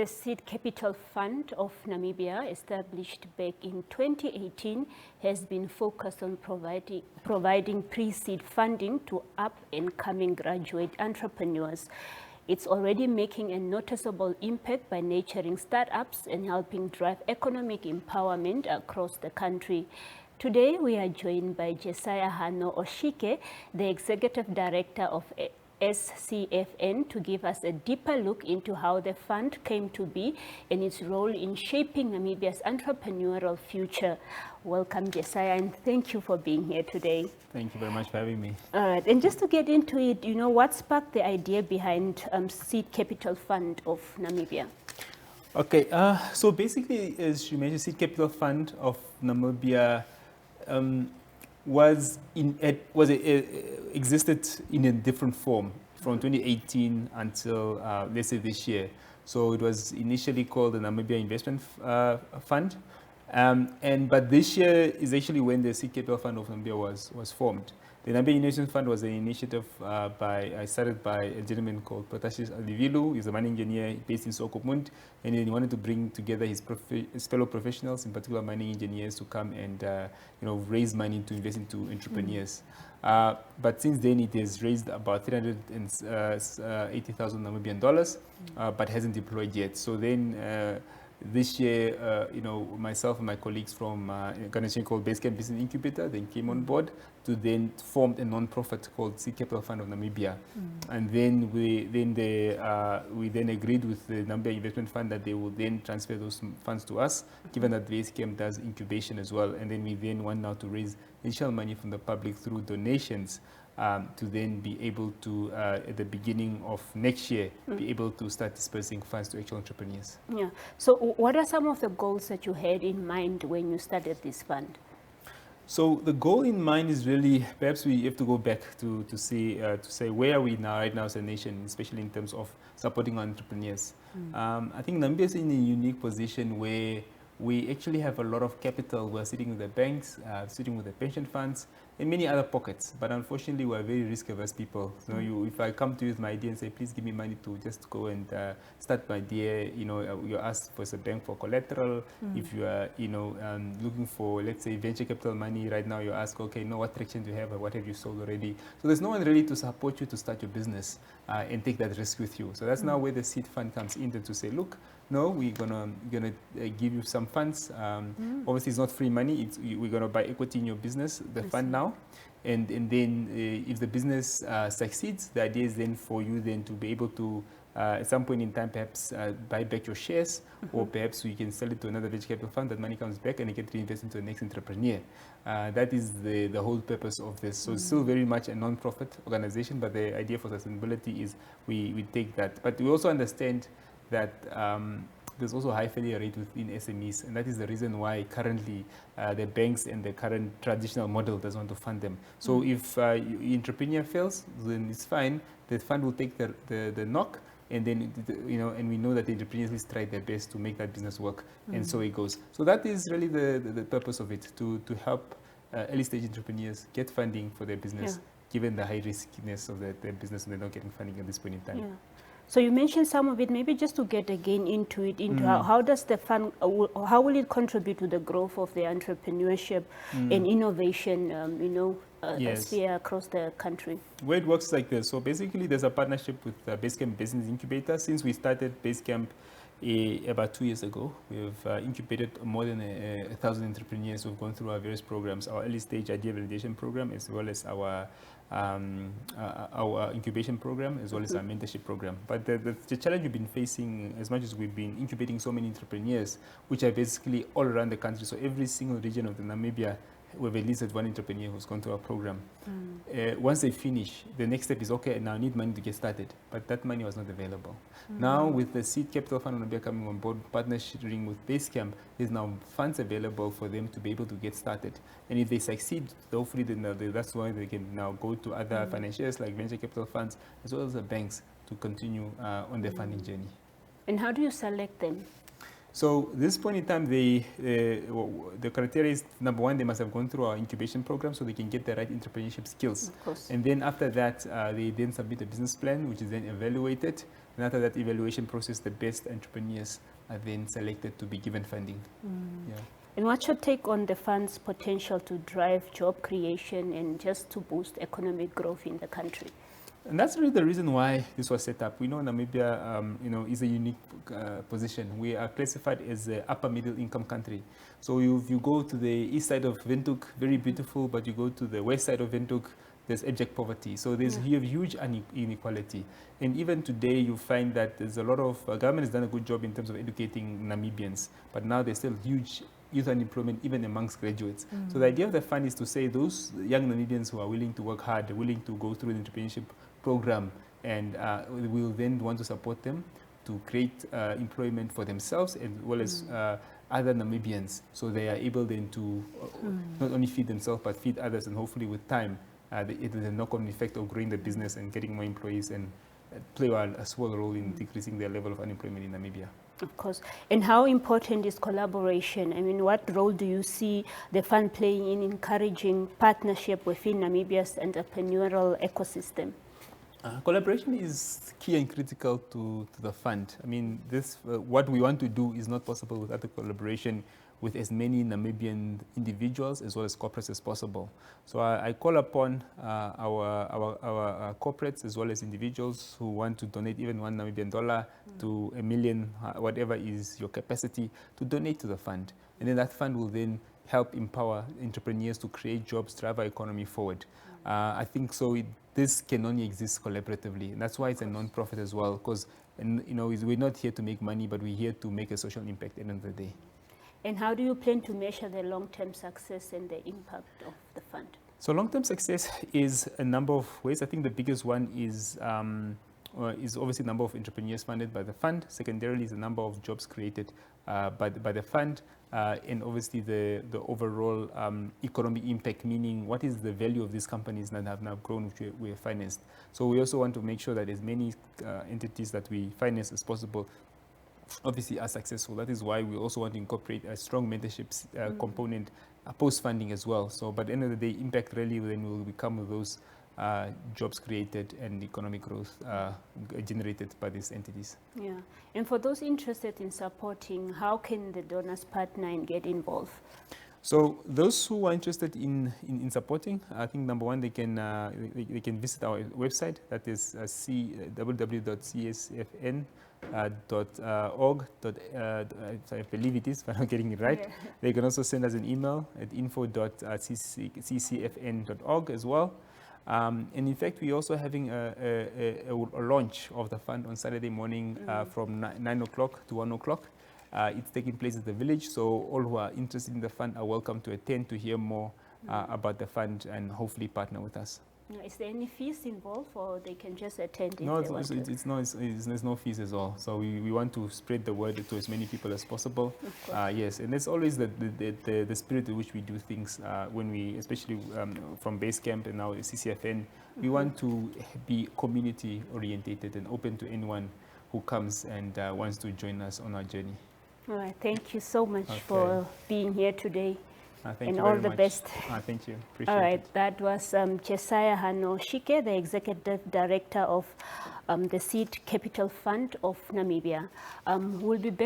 The Seed Capital Fund of Namibia, established back in 2018, has been focused on providing pre-seed funding to up-and-coming graduate entrepreneurs. It's already making a noticeable impact by nurturing startups and helping drive economic empowerment across the country. Today, we are joined by Jesaya Hano-Oshike, the Executive Director of SCFN, to give us a deeper look into how the fund came to be and its role in shaping Namibia's entrepreneurial future. Welcome, Jesaya, and thank you for being here today. Thank you very much for having me. All right, and just to get into it, what sparked the idea behind Seed Capital Fund of Namibia? Okay, so basically, as you mentioned, Seed Capital Fund of Namibia existed in a different form from 2018 until let's say this year. So it was initially called the Namibia Investment Fund, but this year is actually when the Seed Capital Fund of Namibia was formed. The Namibia Investment Fund was an initiative started by a gentleman called Protasius Alivilu. He's a mining engineer based in Swakopmund, and then he wanted to bring together his fellow professionals, in particular mining engineers, to come and raise money to invest into entrepreneurs. But since then, it has raised about 380,000 Namibian dollars, but hasn't deployed yet. So then, this year, myself and my colleagues from an organization called Basecamp Business Incubator then came on board to then form a non-profit called Seed Capital Fund of Namibia. And then we then agreed with the Namibia Investment Fund that they will then transfer those funds to us, given that Basecamp does incubation as well. And then we then want now to raise initial money from the public through donations, to then be able to, at the beginning of next year, be able to start dispersing funds to actual entrepreneurs. Yeah. So what are some of the goals that you had in mind when you started this fund? So the goal in mind is really, perhaps we have to go back to say where are we now, right now as a nation, especially in terms of supporting entrepreneurs. I think Namibia is in a unique position where we actually have a lot of capital. We're sitting with the banks, sitting with the pension funds, and many other pockets. But unfortunately, we're very risk-averse people. So if I come to you with my idea and say, please give me money to just go and start my idea, you ask for a bank for collateral. If you are, looking for, let's say, venture capital money, right now you ask, okay, what traction do you have, or what have you sold already? So there's no one really to support you to start your business and take that risk with you. So that's now where the seed fund comes in to say, look, no, we're gonna give you some funds. Obviously, it's not free money. We're gonna buy equity in your business, the fund now, and then if the business succeeds, the idea is then for you then to be able to at some point in time perhaps buy back your shares, or perhaps we can sell it to another venture capital fund. That money comes back and you get reinvested into the next entrepreneur. That is the whole purpose of this. So it's still very much a non-profit organization, but the idea for sustainability is we take that. But we also understand that there's also a high failure rate within SMEs, and that is the reason why currently the banks and the current traditional model doesn't want to fund them. So if entrepreneur fails, then it's fine. The fund will take the knock, and then and we know that the entrepreneurs try their best to make that business work, and so it goes. So that is really the purpose of it, to help early stage entrepreneurs get funding for their business, given the high riskiness of their business, and they're not getting funding at this point in time. Yeah. So you mentioned some of it, maybe just to get again into it, how does the fund, how will it contribute to the growth of the entrepreneurship and innovation, sphere across the country? Where it works like this. So basically, there's a partnership with Basecamp Business Incubator. Since we started Basecamp about 2 years ago, we've incubated more than 1,000 entrepreneurs who've gone through our various programs, our early stage idea validation program, as well as our incubation program, as well as our mentorship program. But the challenge we've been facing, as much as we've been incubating so many entrepreneurs, which are basically all around the country, so every single region of the Namibia, we've at least had one entrepreneur who's gone through our program. Once they finish, the next step is, okay, now I need money to get started. But that money was not available. Now, with the Seed Capital Fund of Namibia coming on board, partnering with Basecamp, there's now funds available for them to be able to get started. And if they succeed, hopefully that's why they can now go to other financiers like venture capital funds, as well as the banks, to continue on their funding journey. And how do you select them? So this point in time, the criteria is, number one, they must have gone through our incubation program so they can get the right entrepreneurship skills. Of course. And then after that, they then submit a business plan, which is then evaluated. And after that evaluation process, the best entrepreneurs are then selected to be given funding. Yeah. And what's your take on the fund's potential to drive job creation and just to boost economic growth in the country? And that's really the reason why this was set up. We know Namibia, is a unique position. We are classified as an upper middle income country. So if you go to the east side of Windhoek, very beautiful, but you go to the west side of Windhoek, there's abject poverty. So you have huge inequality. And even today, you find that there's a lot of, government has done a good job in terms of educating Namibians, but now there's still huge youth unemployment even amongst graduates. So the idea of the fund is to say those young Namibians who are willing to work hard, willing to go through the entrepreneurship program, and we will then want to support them to create employment for themselves as well as other Namibians, so they are able then to not only feed themselves but feed others, and hopefully with time it is a knock-on effect of growing the business and getting more employees and play a small role in decreasing their level of unemployment in Namibia. Of course. And how important is collaboration? I mean, what role do you see the fund playing in encouraging partnership within Namibia's entrepreneurial ecosystem? Collaboration is key and critical to the fund. I mean, what we want to do is not possible without the collaboration with as many Namibian individuals as well as corporates as possible. So I call upon our corporates as well as individuals who want to donate even $1 Namibian to $1 million, whatever is your capacity, to donate to the fund. And then that fund will then help empower entrepreneurs to create jobs, drive our economy forward. I think so. This can only exist collaboratively, and that's why it's a non-profit as well. Because we're not here to make money, but we're here to make a social impact at the end of the day. And how do you plan to measure the long-term success and the impact of the fund? So long-term success is a number of ways. I think the biggest one is obviously the number of entrepreneurs funded by the fund. Secondarily is the number of jobs created by the fund. And obviously the overall economic impact, meaning what is the value of these companies that have now grown, which we have financed. So we also want to make sure that as many entities that we finance as possible obviously are successful. That is why we also want to incorporate a strong mentorship component post-funding as well. So by the end of the day, impact really then will become with those jobs created and economic growth generated by these entities. Yeah, and for those interested in supporting, how can the donors partner and get involved? So those who are interested in supporting, I think number one, they can visit our website, that is www.csfn.org. I believe it is, if I'm not getting it right. Yeah. They can also send us an email at info.ccfn.org as well. And in fact, we're also having a launch of the fund on Saturday morning from 9 o'clock to 1 o'clock. It's taking place at the village, so all who are interested in the fund are welcome to attend to hear more about the fund and hopefully partner with us. Is there any fees involved, or they can just attend if no, they want to? There's no fees at all. So we want to spread the word to as many people as possible. Yes, and that's always the spirit in which we do things when we, especially from Base Camp and now SCFN, we want to be community orientated and open to anyone who comes and wants to join us on our journey. All right, thank you so much for being here today. Thank and you all very the much. best. Thank you. Appreciate all right, it. that was Jesaya Hano-Oshike, the Executive Director of the Seed Capital Fund of Namibia. We'll be back.